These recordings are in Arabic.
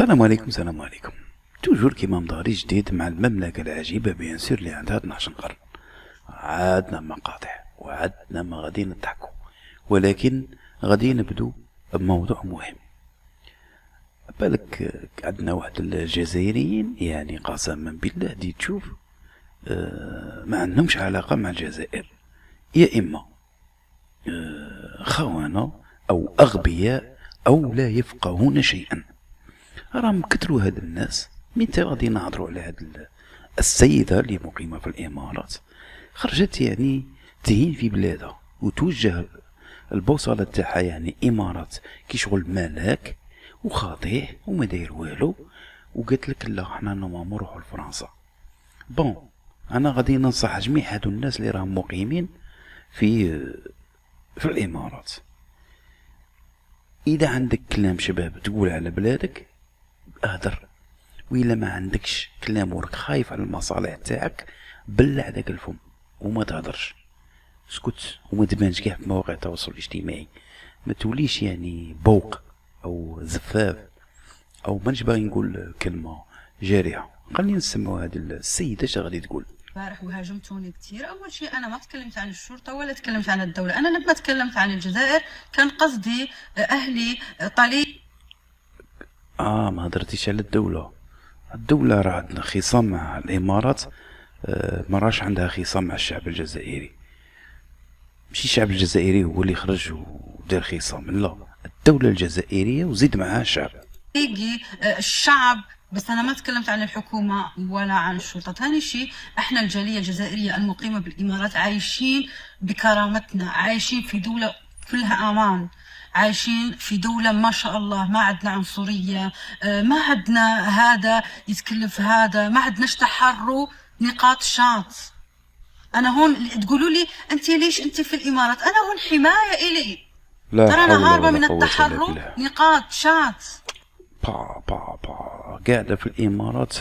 السلام عليكم. السلام عليكم. توجور كيما مضاري جديد مع المملكة العجيبة بيان سور اللي عندها 12 قرن. عادنا مقاطع وعدنا ما غادي نضحكوا، ولكن غادي نبدو بموضوع مهم. بالك عندنا واحد الجزائريين يعني قسما بالله دي تشوف ما عندهمش علاقة مع الجزائر، يا إما خونة أو أغبياء أو لا يفقهون شيئا. راهم كتروا هاد الناس. متى غادي نهضروا على هاد السيدة اللي مقيمة في الإمارات، خرجت يعني تهين في بلادها وتوجه البوصلة تاعها يعني إمارات كي شغل ملاك وخاطيه وما داير والو، وقالت لك لا حنا نروحوا لفرنسا. بون انا غادي ننصح جميع هادو الناس اللي راهم مقيمين في الامارات، اذا عندك كلام شباب تقول على بلادك اهدر، وإلا ما عندكش كلام وراك خايف على المصالح تاعك بلع داك الفم وما تهدرش، اسكت وما تبانش كاع في مواقع التواصل الاجتماعي، ما توليش يعني بوق او زفاف او مانيش باغي نقول كلمه جارحه. خلينا نسمعوا هذه السيده اش غادي تقول. امبارح وهاجمتوني كثير. اول شيء انا ما تكلمت عن الشرطه ولا تكلمت عن الدوله، انا لما تكلمت عن الجزائر كان قصدي اهلي طليق. ما هضرتيش على الدوله. الدوله راه عندنا خصام مع الامارات، ما راش عندها خصام مع الشعب الجزائري. ماشي الشعب الجزائري هو اللي خرج ودار خصام، لا، الدوله الجزائريه وزيد معها الشعب. يجي الشعب، بس أنا ما تكلمت عن الحكومة ولا عن الشرطة. ثاني شيء احنا الجالية الجزائرية المقيمة بالإمارات عايشين بكرامتنا، عايشين في دولة كلها أمان، عايشين في دولة ما شاء الله ما عندنا عنصرية، ما عندنا هذا يتكلم في هذا، ما عندناش تحرر نقاط شاط. أنا هون تقولوا لي أنت ليش أنت في الإمارات؟ أنا هون حماية إلي، ترى أنا هاربة من التحرر نقاط شاط. قاعدة في الإمارات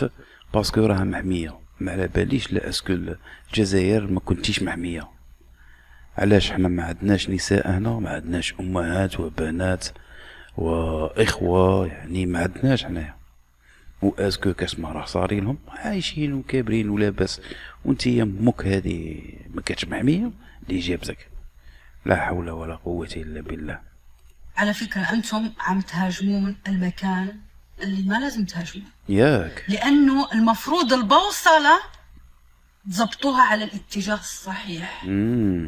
باسكو راها محمية، ما على باليش لا اسكو الجزائر ما كنتيش محمية. علاش حنا ما عندناش نساء هنا، ما عندناش أمهات وبنات وإخوة، يعني ما عندناش حنايا. واسكو كاسما راه صاري لهم عايشين وكابرين ولاباس، وانتي امك هذه ما كانتش محمية اللي جابتك. لا حول ولا قوة إلا بالله. على فكرة أنتم عم تهاجمون المكان اللي ما لازم تهاجمون، ياك، لأنه المفروض البوصلة تضبطوها على الاتجاه الصحيح.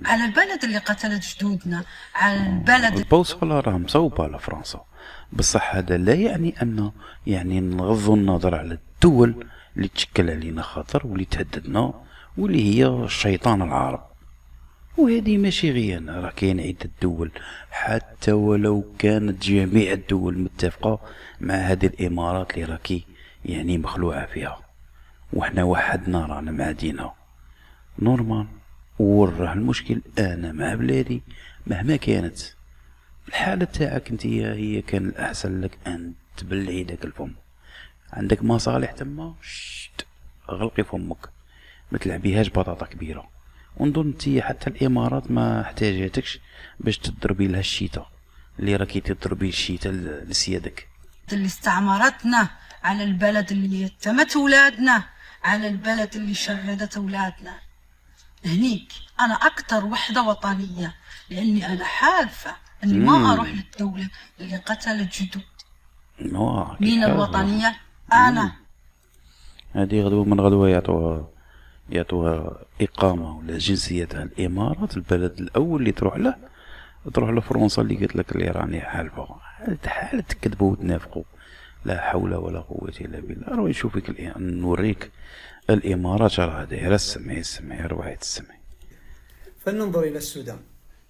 على البلد اللي قتلت جدودنا، على البلد البوصلة راه مصوبة لفرنسا، بصح هذا لا يعني أن يعني نغضوا النظر على الدول اللي تشكل علينا خطر واللي تهددنا واللي هي الشيطان العرب. وهذه ماشي غير أنا، راه كاين عدة دول، حتى ولو كانت جميع الدول متفقة مع هذه الإمارات اللي راكي يعني مخلوعة فيها، وحنا وحدنا رانا معادينا نورمال. وراه المشكل أنا مع بلادي مهما كانت الحالة تاعك انت، هي كان الأحسن لك أن تبلعي داك الفم. عندك مصالح تما غلقي فمك، ما تلعبيهاش بطاطا كبيرة. ونظن انتي حتى الامارات ما احتاجتكش باش تضربي لها الشيتا اللي راكي تضربي الشيتا لسيادك. اللي استعمرتنا، على البلد اللي يتمت اولادنا، على البلد اللي شردت اولادنا. هنيك انا اكثر وحده وطنيه، لاني انا حالفه اني ما اروح للدوله اللي قتلت جدود. مين الوطنيه؟ انا. هذه غدوه من غدوه يعطوها إقامة ولا جنسية تاع الإمارات، البلد الأول اللي تروح لفرنسا اللي قلت لك اللي راني حالفة. حالة تكذبوا وتنافقوا، لا حول ولا قوة إلا بالله. روح نشوفك نوريك الإمارات راه دايرة. السمعي روحي تسمعي. فلننظر إلى السودان.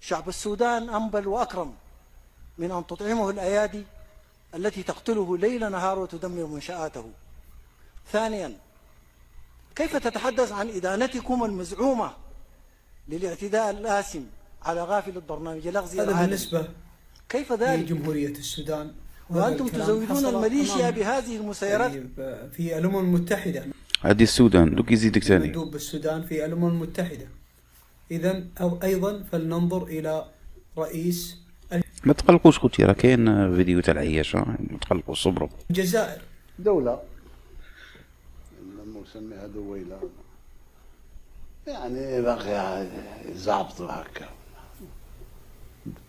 شعب السودان أنبل وأكرم من أن تطعمه الأيادي التي تقتله ليل نهار وتدمر منشآته. ثانيا، كيف تتحدث عن إدانتكم المزعومة للاعتداء الآثم على غافل البرنامج الأغذية هذا العالمي؟ بالنسبة كيف ذلك؟ لجمهورية السودان، وأنتم تزودون الميليشيا بهذه المسيرات في الأمم المتحدة. هذه السودان دوك يزيدك ثاني مندوب السودان في الأمم المتحدة. إذن أو أيضا فلننظر إلى رئيس ما تقلقوش خوتي، راه كاين فيديو تاع العياش، ما تقلقوش صبروا. الجزائر دولة لما نسميها دويلة يعني باقي يزعبطوا هكا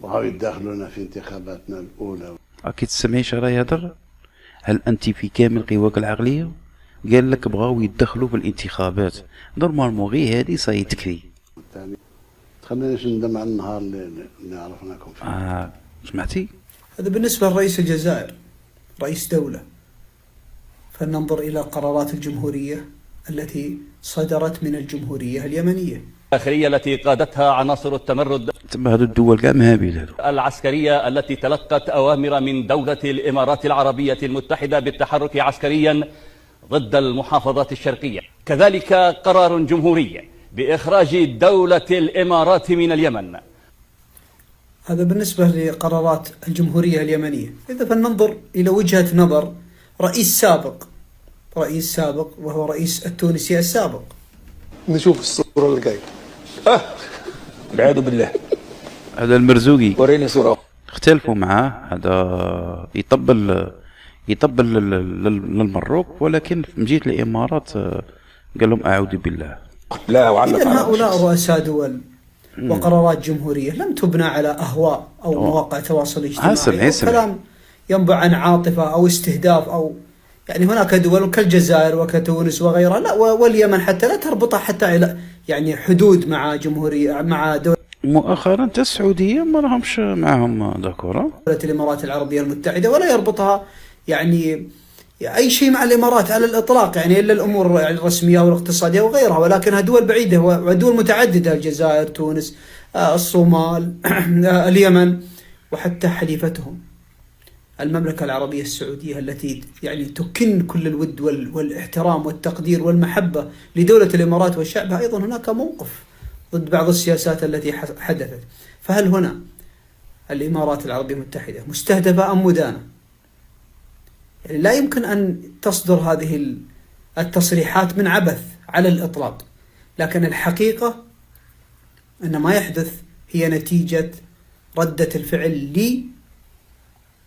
وهاو يدخلونا في انتخاباتنا الأولى. أكيد تسمعيش راه يهدر؟ هل أنت في كامل قواك العقلية؟ قال لك بغاو يدخلوا في الانتخابات، نورمالمون غير هادي صاي تكفي. الثاني تخلينيش ندم على النهار اللي عرفناكم فيه. سمعتي؟ هذا بالنسبة لرئيس الجزائر رئيس دولة. فلننظر إلى قرارات الجمهورية التي صدرت من الجمهورية اليمنية الداخلية التي قادتها عناصر التمرد هذو الدول كاع مهابيل هذو. العسكرية التي تلقت أوامر من دولة الإمارات العربية المتحدة بالتحرك عسكريا ضد المحافظات الشرقية. كذلك قرار جمهوري بإخراج دولة الإمارات من اليمن. هذا بالنسبة لقرارات الجمهورية اليمنية. إذا فلننظر إلى وجهة نظر رئيس سابق وهو رئيس التونسي السابق. نشوف الصورة اللي جاية. والعياذ بالله. هذا المرزوقي وريني صورة. اختلفوا معاه، هذا يطبل للمروك، ولكن في جهة الإمارات قال لهم أعوذ بالله. لا وعلق إذن هؤلاء رؤساء دول وقرارات جمهورية لم تبنى على أهواء أو مواقع تواصل اجتماعي أو كلام ينبع عن عاطفة أو استهداف أو يعني هناك دول كالجزائر وكتونس وغيرها لا واليمن حتى لا تربطها حتى إلى يعني حدود مع جمهورية مع دولة. مؤخرا السعودية ما لهمش معهم داكورا دولة الإمارات العربية المتحدة ولا يربطها يعني أي شيء مع الإمارات على الإطلاق يعني إلا الأمور يعني الرسمية والاقتصادية وغيرها، ولكنها دول بعيدة ودول متعددة الجزائر تونس الصومال اليمن وحتى حليفتهم المملكة العربية السعودية التي يعني تكن كل الود والاحترام والتقدير والمحبة لدولة الإمارات وشعبها. أيضا هناك موقف ضد بعض السياسات التي حدثت. فهل هنا الإمارات العربية المتحدة مستهدفة أم مدانة؟ يعني لا يمكن أن تصدر هذه التصريحات من عبث على الإطلاق، لكن الحقيقة أن ما يحدث هي نتيجة ردة الفعل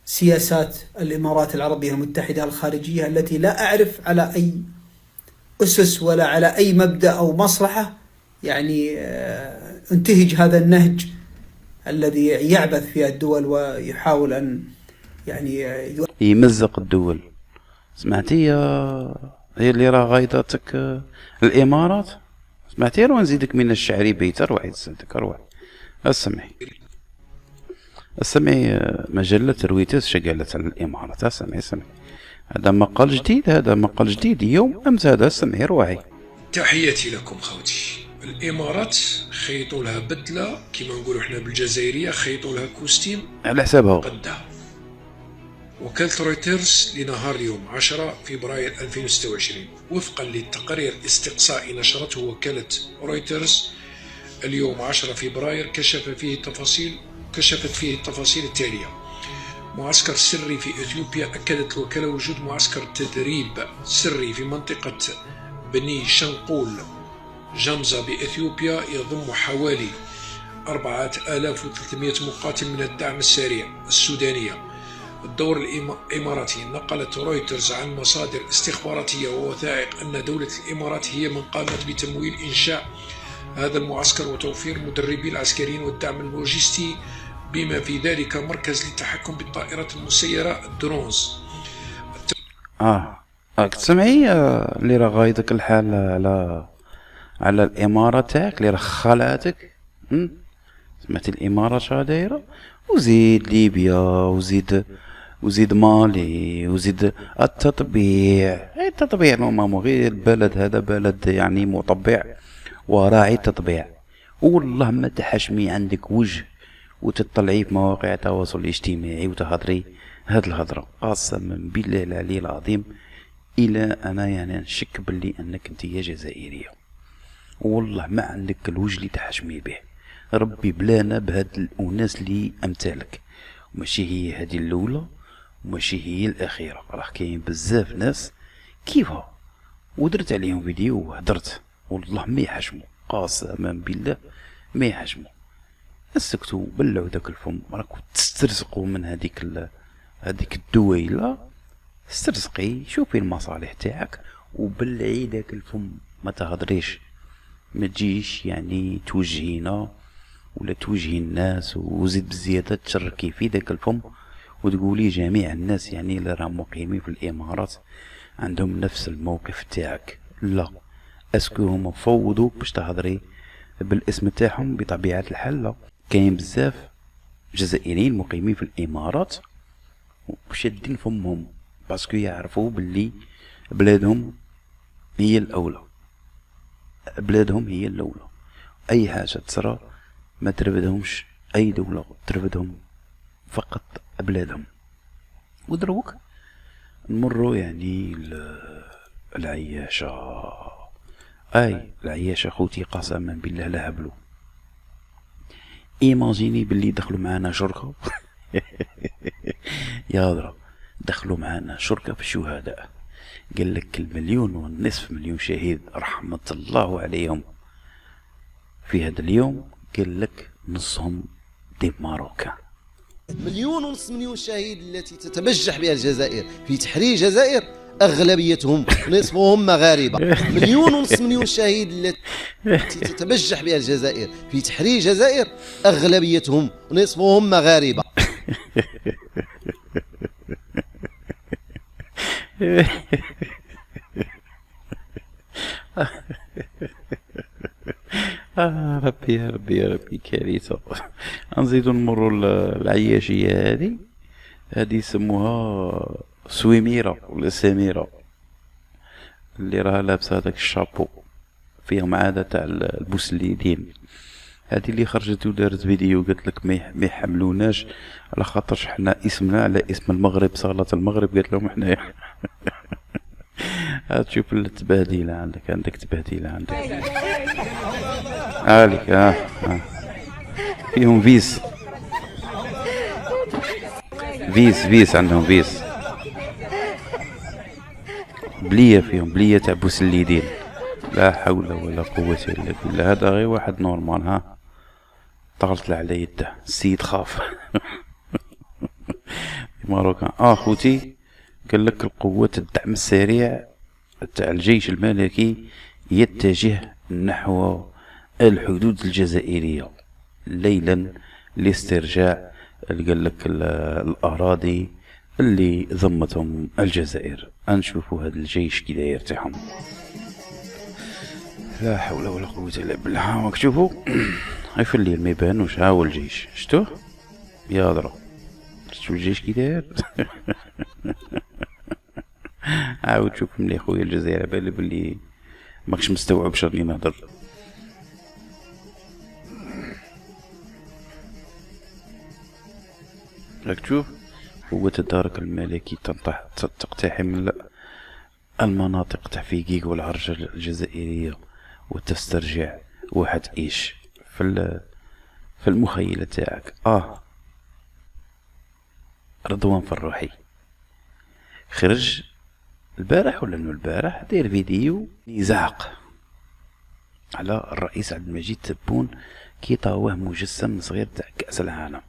لسياسات الإمارات العربية المتحدة الخارجية التي لا أعرف على أي أسس ولا على أي مبدأ أو مصلحة يعني انتهج هذا النهج الذي يعبث في الدول ويحاول أن يعني يمزق الدول. سمعتي هي اللي راه غايضتك الإمارات؟ سمعتي روح نزيدك من الشعري بيت روحي تسدك روحي. السمعي مجلة رويترز شغالة على الإمارات. سمعي هذا مقال جديد يوم أمس هذا. سمعي روحي. تحياتي لكم خوتي. الإمارات خيطوا لها بدلة كما نقولوا احنا بالجزائرية خيطوا لها كوستيم على حسابها قدها. وكالة رويترز لنهار اليوم 10 فبراير 2026 وفقا للتقرير الاستقصائي نشرته وكالة رويترز اليوم 10 فبراير كشفت فيه التفاصيل التالية. معسكر سري في إثيوبيا. أكدت الوكالة وجود معسكر تدريب سري في منطقة بني شنقول جمزة بإثيوبيا يضم حوالي 4300 مقاتل من الدعم السريع السودانية. الدور الإماراتي. نقلت رويترز عن مصادر استخباراتية ووثائق أن دولة الإمارات هي من قامت بتمويل إنشاء هذا المعسكر وتوفير المدربين العسكريين والدعم اللوجستي بما في ذلك مركز للتحكم بالطائرات المسيرة الدرونز. تسمعي اللي راه غايدك الحال على الإمارات تاعك اللي راه خالاتك. سمعتي الإمارات شا دايرة وزيد ليبيا وزيد مالي وزيد التطبيع. التطبيع نورمالمون غير البلد هذا بلد يعني مطبع وراعي التطبيع. والله ما تحشمي عندك وجه وتطلعي في مواقع التواصل الاجتماعي وتهضري هاد الهضره قسما بالله العلي العظيم الى انا يعني نشك باللي انك انت يا جزائريه. والله ما عندك الوجه اللي تحشمي به. ربي بلانا بهاد الناس اللي امثالك. وماشي هي هذه الاولى وماشي هي الاخيره. راه كاين بزاف ناس كيفها ودرت عليهم فيديو وهدرت. والله ما يحشموا قسما بالله ما يحشموا. اسكتوا بلعوا ذاك الفم. راكم تسترزقوا من هذيك الدويله استرزقي، شوفي المصالح تاعك وبلعي داك الفم، ما تهضريش، ما تجيش يعني توجهينا ولا توجهي الناس وزيد بزيادة تشركي في داك الفم وتقولي جميع الناس يعني اللي راهم مقيمين في الامارات عندهم نفس الموقف تاعك. لا، اسكو هما فوضوك باش تهضري بالاسم تاعهم؟ بطبيعة الحال لا. كاين بزاف جزائريين مقيمين في الامارات وشادين فمهم باسكو يعرفوا باللي بلادهم هي الاولى، بلادهم هي الاولى. اي حاجه تصرى ما ترفدهمش اي دوله، ترفدهم فقط بلادهم. ودروك نمروا يعني العياشه. اي العياشه خوتي قسما بالله لا هبلوا. ايماجيني باللي دخلوا معانا شركه يا هضره، دخلوا معانا شركه في الشهداء، قال لك 1.5 مليون شهيد رحمه الله عليهم في هذا اليوم، قال لك نصهم دي ماروكان. 1.5 مليون شهيد التي تتبجح بها الجزائر في تحرير الجزائر، أغلبيتهم نصفهم مغاربة. 1.5 مليون شهيد التي تتبجح بها الجزائر في تحرير الجزائر، أغلبيتهم نصفهم مغاربة. ربي يا ربي يا ربي، كارثة. نزيدو نمرو العياشية هادي يسموها سويميرة ولا سميرة، اللي راها لابسة هداك الشابو فيهم عادة تاع البوسليدين. هادي اللي خرجت ودارت فيديو قالت لك ما يحملوناش على خاطرش حنا اسمنا على اسم المغرب، صلاة المغرب، قالت لهم حنايا. تشوف التبهديلة عندك تبهديلة عندك عليك. فيهم فيس عندهم فيس بلية، فيهم بلية تاع بوسليدين. لا حول ولا قوة الا بالله. هذا غير واحد نورمال. ها طغلت له على يده، السيد خاف. ماروكان. خوتي قال لك القوات الدعم السريع تاع الجيش الملكي يتجه نحو الحدود الجزائرية ليلا لاسترجاع قال لك الأراضي اللي ضمتهم الجزائر. نشوفوا هذا الجيش كي داير تاعهم. لا حول ولا قوة الا بالله. هاك تشوفوا في الليل ما يبانوش. ها هو الجيش، شتوه يا هضره، شتو الجيش كي داير. عاود شوف ملي خويا الجزائر، بالي بلي ماكش مستوعب شنو راني نهضر. راك تشوف قوة الدرك الملكي تقتحم المناطق تاع فيقيق والعرجة الجزائرية وتسترجع واحد ايش في المخيلة تاعك. رضوان فروحي خرج البارح ولا من البارح داير فيديو يزعق على الرئيس عبد المجيد تبون كي طاوه مجسم صغير تاع كأس العالم.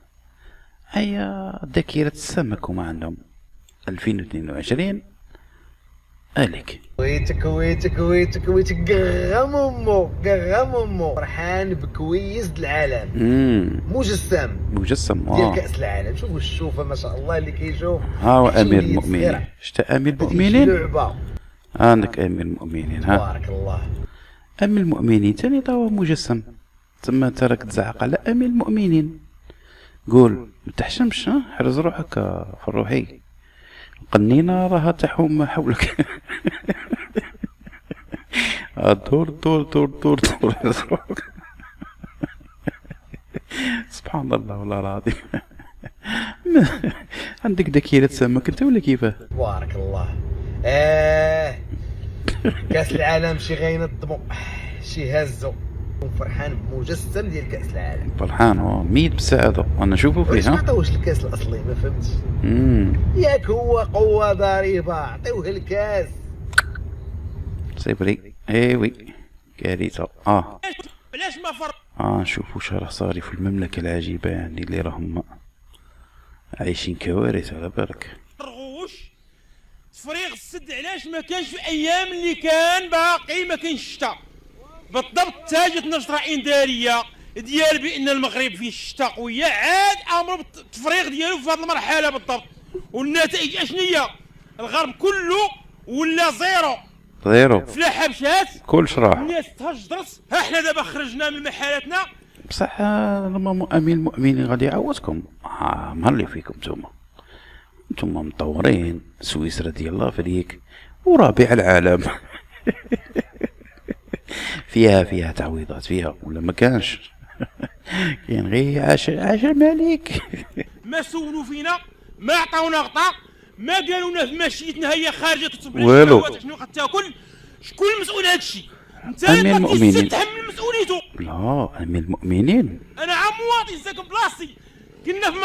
هيا ذاكرة السمك هما عندهم 2022 الك كويتك قرام امو فرحان بكويس العالم. مجسم ديال كأس العالم. شوفوا الشوفه ما شاء الله اللي كيشوف. ها هو امير المؤمنين. شتا امير المؤمنين؟ عندك امير المؤمنين. ها بارك الله. امير المؤمنين تاني طاوه مجسم، تما تراك تزعق على امير المؤمنين. قول متحشمش، حرز روحك فروحي، القنينة راها تحوم حولك. دور دور دور دور دور. سبحان الله والله العظيم. عندك ذاكرة سمك انت ولا كيفاه؟ بارك الله. كأس العالم شي غينظمو شي هزو. فرحان بمجسم ديال كأس العالم. فرحان ميت بسعادة. انا نشوفو فيه. ما عطاوش الكاس الاصلي، ما فهمتش. ياك هو قوة ضريبة، عطيوه الكاس. صبري ايوي كارثة. علاش ما فر نشوفو واش راه صاري في المملكة العجيبة، يعني اللي راهم عايشين كوارث على بالك. تفريغ السد علاش ما كانش في ايام اللي كان باقي ما كاينش الشتاء بالضبط. تاجت نشره انذاريه ديال بان المغرب فيه الشتاء قويه، عاد امر بالتفريغ ديالو في هذه المرحله بالضبط. والنتائج اشنيه؟ الغرب كله ولا زيرو فلاحه مشات، كلش راح، الناس تهجرت. ها حنا دابا خرجنا من محالاتنا. بصح لما امين المؤمنين غادي يعوضكم. مهلي فيكم نتوما مطورين. سويسرا ديال لافريك وربيع العالم فيها تعويضات فيها ولا ما كانش؟ كاين غير عاش الملك. ما سولوا فينا، ما عطاونا غطاء، ما قالوا لنا في مشيتنا هي خارجه تتبع والو. شنو غتاكل. شكون المسؤول هذا الشيء؟ انت امين المؤمنين تحمل مسؤوليته. لا، امين المؤمنين انا عام مواطن ساكن بلاصتي، كنا في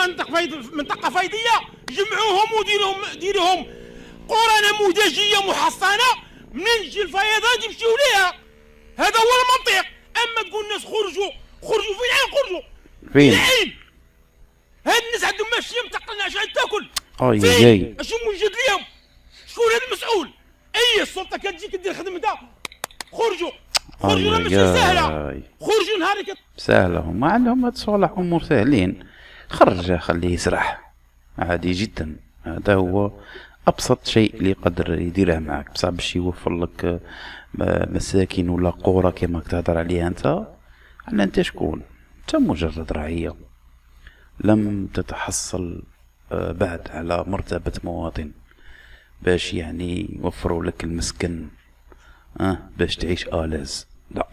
منطقه فيضيه، جمعوهم وديروهم قرى نموذجيه محصنه، منين تجي الفيضان تمشيو ليها. هذا هو المنطق. اما تقول الناس خرجوا فين خرجوا؟ فين؟ هاد الناس عندهم ماشيه متقلنا اش غتاكل؟ اي اش موجد ليهم؟ شكون هذا المسؤول؟ اي السلطه كتجي كدير خدمتها. خرجوا راه ماشي سهله. خرجوا نهار سهله، هما عندهم هاد صالح امور ساهلين. خرجه خليه يسرح عادي جدا. هذا هو ابسط شيء اللي يقدر يديره معك. بصح باش يوفر لك مساكن ولا قرى كما كتهضر عليها انت، انت شكون؟ انت مجرد رعيه لم تتحصل بعد على مرتبه مواطن باش يعني يوفروا لك المسكن باش تعيش آلاز. لا،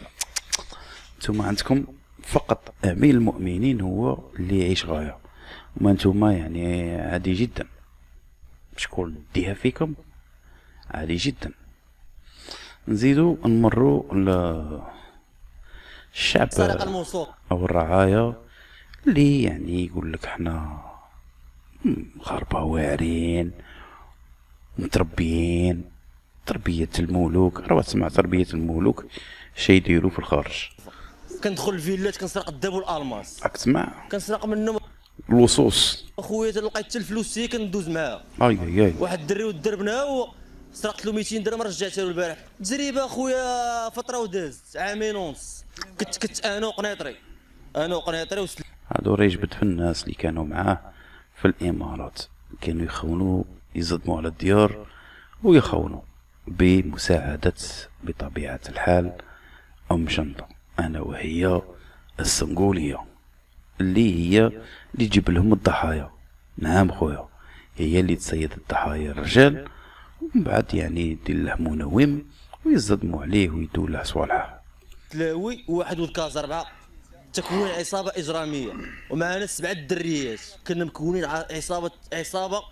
انتم عندكم فقط امين المؤمنين هو اللي يعيش غايه، وما انتم يعني عادي جدا. شكون ديها فيكم؟ عادي جدا. نزيدو نمروا الشعب او الرعاية اللي يعني يقول لك احنا غربة واعرين متربيين تربية الملوك. راه تسمع تربية الملوك شي يديروا في الخارج. كندخل الفيلات كنسرق الذهب والالماس، راك تسمع كنسرق منهم اللصوص. اخويا لقيت حتى الفلوس هي كندوز معاها. اي واحد الدري ودربناه سرقت له 200 درهم رجعتها له البارح. تجربه اخويا فتره ودازت عامين ونص. كنت انا وقنيطري هادو راه يجبد في الناس اللي كانوا معاه في الامارات، كانوا يخونوا يصدموا على الديار ويخونوا بمساعدة بطبيعة الحال أم شنطة، أنا وهي السنغولية اللي هي اللي تجيب لهم الضحايا. نعم خويا، هي اللي تسيد الضحايا الرجال ومن بعد يعني يدير له منوم ويصدموا عليه ويدوا له صوالحه. تلاوي واحد ولد كاز 4 تكوين عصابة إجرامية ومعنا 7 دريات. كنا مكونين عصابة 7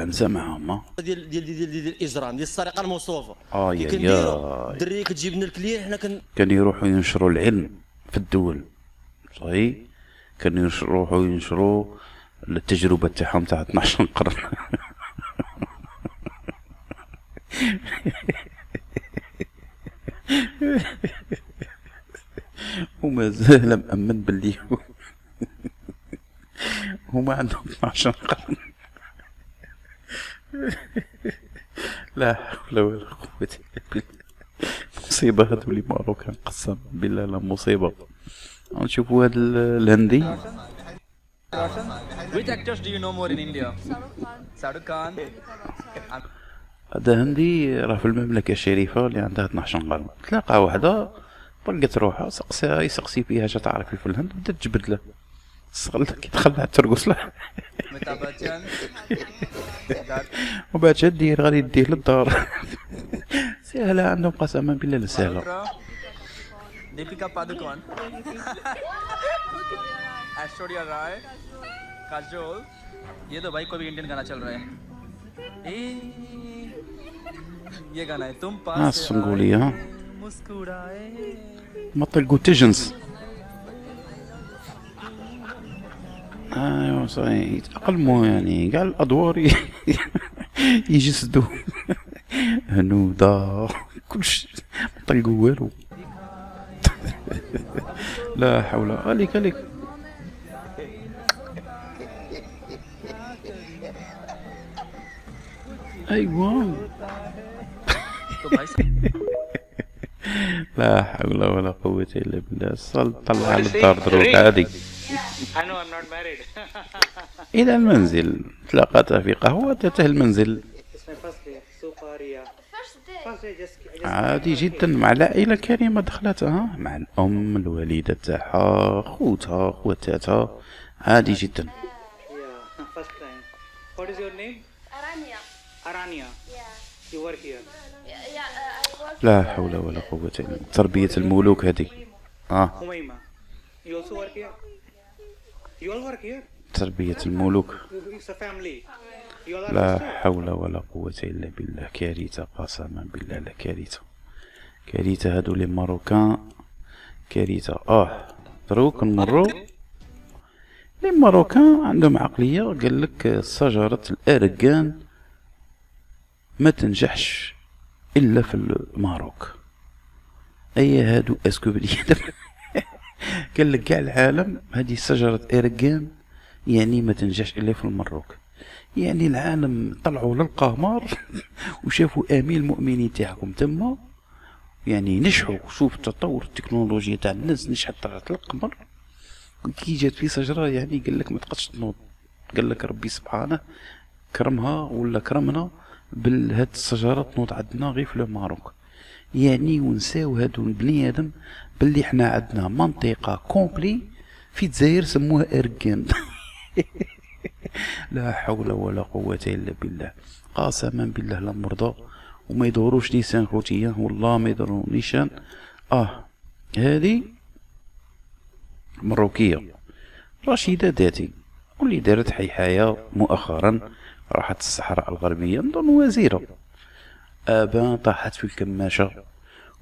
نساء معاهم ديال الإجرام ديال السرقة الموصوفة. كنديروا الدرية كتجيب لنا الكليان حنا كانوا يروحوا ينشروا العلم في الدول. صحيح كانوا يروحوا ينشروا التجربة تاعهم تاع 12 قرن. وما زال مأمن باللي هما عندهم 12 قرن. لا حول ولا قوة إلا بالله. مصيبة هادو اللي ماروكان، قسم بالله لا مصيبة. نشوفوا هاد الهندي. Which actors do you know more in India? Shahrukh Khan. هذا هندي راه في المملكة الشريفة اللي عندها 12 قرن. تلاقى وحدة طلقت روحها يسقسي فيها اش تعرفي في الهند، بدات تجبد له صغلت كي دخلها ترقص له. وبعد شا دير غادي يديه للدار. سهلة عندهم قسما بالله لا سهلة. दीपिका पादुकोण, ऐश्वर्या राय, काजोल, ये तो भाई कोई भी इंडियन गाना चल रहा है। ये गाना है तुम पास السنغولية मुस्कुराए ما طلقوا تجنس. ايوا صحيح يتأقلموا يعني كاع الادوار يجسدوا هنودا كلشي ما طلقوا والو. لا حول. عليك ايوا. لا حول ولا قوة الا بالله. طلع على الدار دروك عادي. الى المنزل، تلاقت في قهوة تته المنزل عادي جدا، مع العائلة كريمة دخلتها، مع الأم، الوالدة تاعها، خوتها، خواتاتها، عادي جدا. What is your name? Arania. Arania. Yeah. You work here. Yeah, لا حول ولا قوة إلا بالله. تربية الملوك هذه. Humayma. You also work here? You all work here? تربية الملوك. It's a family. You all are لا understood? حول ولا قوة إلا بالله. كارثة قسما بالله، لا كارثة. كارثة هادو لي ماروكان، كارثة. دروك نمرو لي ماروكان عندهم عقلية، قالك شجرة الأركان ما تنجحش إلا في الماروك. أي هادو اسكو بني آدم. قالك كاع العالم هذه شجرة أركان يعني ما تنجحش إلا في الماروك. يعني العالم طلعوا للقمر وشافوا امين المؤمنين تاعكم تما، يعني نجحوا. شوف التطور التكنولوجيا تاع الناس نجحت طلعت للقمر، كي جات في شجره يعني قال لك ما تقدش تنوض. قال لك ربي سبحانه كرمها ولا كرمنا بهاد الشجره تنوض عندنا غير في الماروك. يعني ونساو هادو البني ادم باللي حنا عندنا منطقه كومبلي في الجزائر سموها اركان. لا حول ولا قوة إلا بالله. قسما بالله لا مرضى وما يدوروش نيسان خوتيا، والله ما يدورون نيشان. هذه مروكية رشيدة ذاتي، واللي دارت حيحاية مؤخرا راحت الصحراء الغربية نظن وزيرة، طاحت في الكماشة،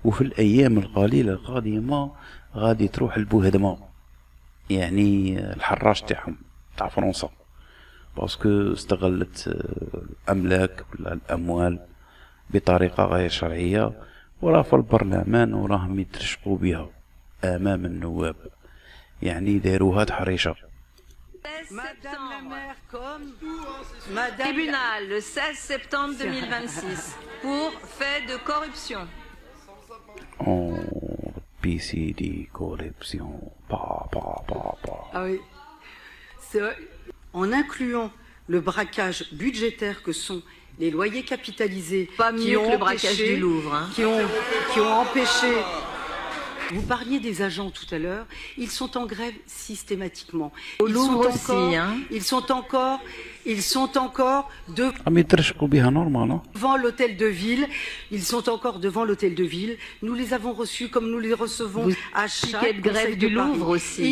وفي الأيام القليلة القادمة غادي تروح البوهدمة، يعني الحراش تاعهم تاع فرنسا، باسكو استغلت الأملاك ولا الأموال بطريقة غير شرعية، وراه في البرلمان وراهم يترشقوا بها أمام النواب، يعني داروها تحريشة. Madame la maire comme tribunal le 16 septembre 2026 pour fait de corruption. PCD corruption. Ah oui. C'est vrai. En incluant le braquage budgétaire que sont les loyers capitalisés, Pas mieux que le braquage du Louvre, hein. qui ont empêché. Vous parliez des agents tout à l'heure, ils sont en grève systématiquement. Au Louvre aussi, hein. Ils sont encore devant l'hôtel de ville. Ils sont encore devant l'hôtel de ville. Nous les avons reçus comme nous les recevons à chaque grève du Louvre aussi.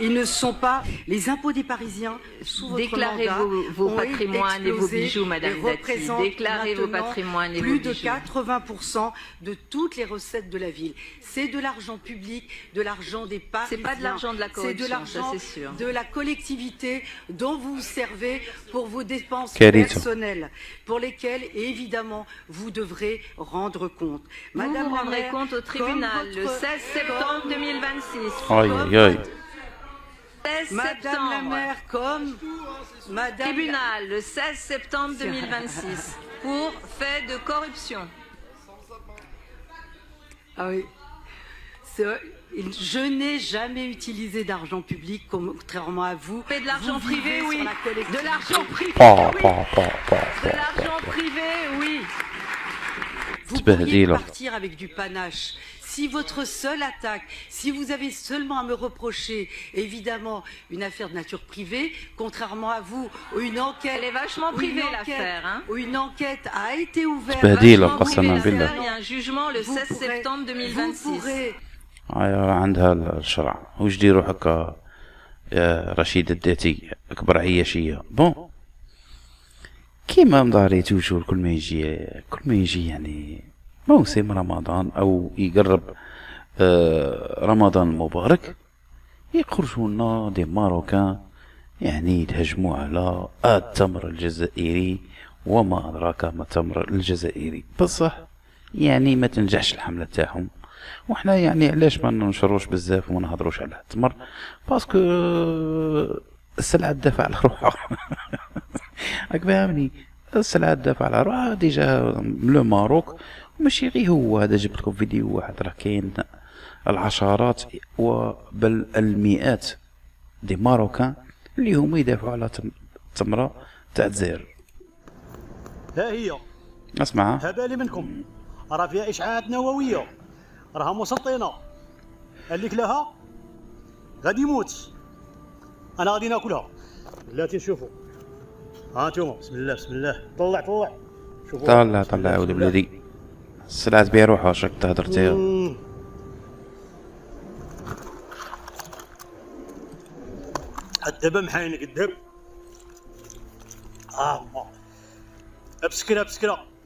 Ils ne sont pas les impôts des Parisiens. Sous votre Déclarez mandat, vos ont patrimoines et vos explosé bijoux, Madame et Dati. représentent Déclarez vos maintenant patrimoines et vos plus bijoux. de 80% de toutes les recettes de la ville. C'est de l'argent public, de l'argent des Parisiens. C'est pas de l'argent de la corruption, C'est de l'argent ça, c'est sûr. de la collectivité dont vous vous servez pour vos dépenses Carito. personnelles, pour lesquelles évidemment vous devrez rendre compte. Vous Madame vous la rendrez maire, compte au tribunal comme le 16 septembre 2026. Aïe aïe. 16 Madame la septembre. maire, comme Madame Tribunal le 16 septembre 2026 pour fait de corruption. Ah oui. C'est vrai. Je n'ai jamais utilisé d'argent public, contrairement à vous. Mais de l'argent Vous privé, vivez oui. sur la collectivité. De l'argent privé, De De l'argent privé, oui. Vous تبهديلة. pourriez partir avec du panache. Si votre seule attaque, si vous avez seulement à me reprocher, évidemment, une affaire de nature privée, contrairement à vous, où une enquête... Elle est vachement privée, l'affaire, hein. Où une enquête a été ouverte... تبهديلة Vachement privée, قسما l'affaire. بالله. Il y a un jugement le 16 septembre 2026. Vous pourrez... عندها الشرع. وش ديروا هكا يا رشيد الذاتي اكبر عياشية. بون كيما مداري توجور كل ما يجي يعني موسم رمضان او يقرب رمضان المبارك يخرجوا لنا دي ماروكان يعني يتهجموا على التمر الجزائري وما ادراك ما التمر الجزائري. بصح يعني ما تنجحش الحملة تاعهم، وحنا يعني علاش ما ننشروش بزاف وما نهضروش على التمر، باسكو السلعة تدافع على روحها. راك فاهمني؟ السلعة تدافع على روحها ديجا من لو ماروك. ماشي غير هو هذا، جبت لكم فيديو واحد راه كاين العشرات وبل المئات دي ماروكان اللي هما يدافعوا على التمرة تاع الجزائر. ها هي اسمع، هبالي منكم راه فيها اشعاعات نوويه، راها مسطينه، اللي كلاها غادي يموت. انا غادي ناكلها. بلاتي نشوفوا، ها انتوما بسم الله بسم الله، طلع شوفوا طلع عاود بلادي، السلعة تبيع روحها. واش راك تهضر انت؟ الدابا محاين الذهب. بسكره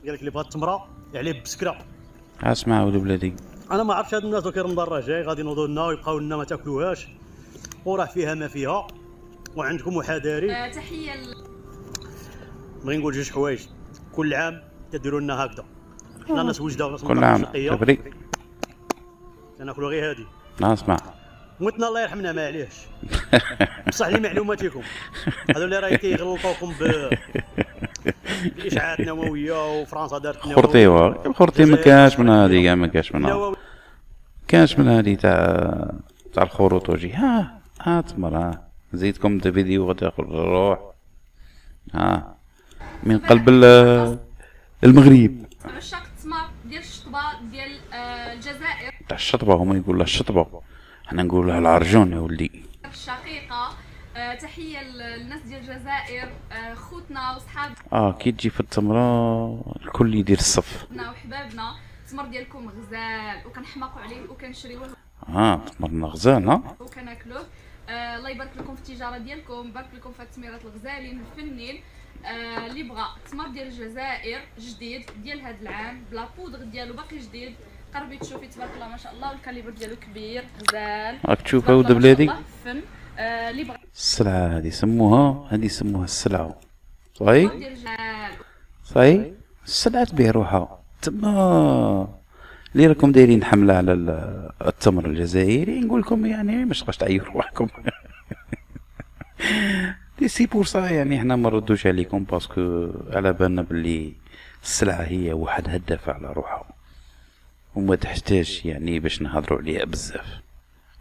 قال لك اللي بغى التمره عليه بسكره. اسمع عاود بلادي، انا ما عرفتش هاد الناس كي رمضان راه جاي غادي ينوضوا لنا ويبقاو لنا ما تاكلوهاش، وراه فيها ما فيها، وعندكم وحذاري. تحيه بغي نقول جوج حوايج. كل عام تديروا لنا هكذا، حنا ناس وجده كل عام تبري كناكلوا غير هادي. اسمع، موتنا الله يرحمنا ما عليهش. بصح لمعلوماتكم هذو اللي راه كيغلطوكم باشعاعات نوويه وفرنسا دارت خرطيوه خرطي ما كاش من هذه كاع، ما كاش منها، كاش من هذه تاع الخروط وجي. ها تمر زيدكم دا فيديو غادي ياخذ الروح من قلب المغرب. عشاق التمر ديال الشطبه ديال الجزائر تاع الشطبه، هما يقول لها الشطبه، حنا نقول لها العرجون يا ولدي. الشقيقه. تحيه للناس ديال الجزائر، خوتنا وصحابنا. كي تجي في التمره الكل يدير الصف. وحبابنا، التمر ديالكم غزال وكنحماقوا عليه وكنشريوه. تمرنا غزال وكناكلوه. الله يبارك لكم في التجاره ديالكم، بارك لكم في التميرات الغزالين الفنين. اللي بغى التمر ديال الجزائر جديد ديال هذا العام بلا بودغ ديالو باقي جديد، قربي تشوفي تبارك الله ما شاء الله، والكاليبر ديالو كبير غزال. راك تشوف ولد بلادي فن. اللي بغى السلعه هذه يسموها السلعه صاي السلعه تبيع روحها. تما اللي راكم دايرين حمله على التمر الجزائري نقول لكم يعني مش تبقاش تعيروا روحكم. دي سي بور سا يعني حنا ما نردوش عليكم باسكو على بالنا باللي السلعه هي وحدها تدافع على روحها وما تحتاج يعني باش نهضروا عليها بزاف.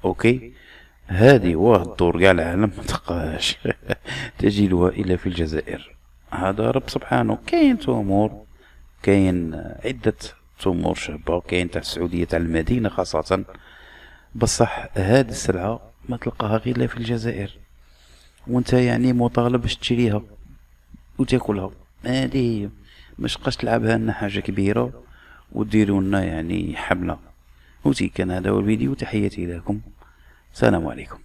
اوكي، هذه واحد دور كاع العالم ما تلقاهاش تجدها الا في الجزائر. هذا رب سبحانه. كاين تمور، كاين عده تمور شابه، كاين تاع السعوديه تاع المدينه خاصه، بصح هذه السلعه ما تلقاها غير الا في الجزائر، وانت يعني مطالب باش تشريها وتاكلها. هذه مش قاش تلعبها لنا حاجه كبيره وديروا لنا يعني حمله. وزي كان هذا هو الفيديو، تحياتي لكم، السلام عليكم.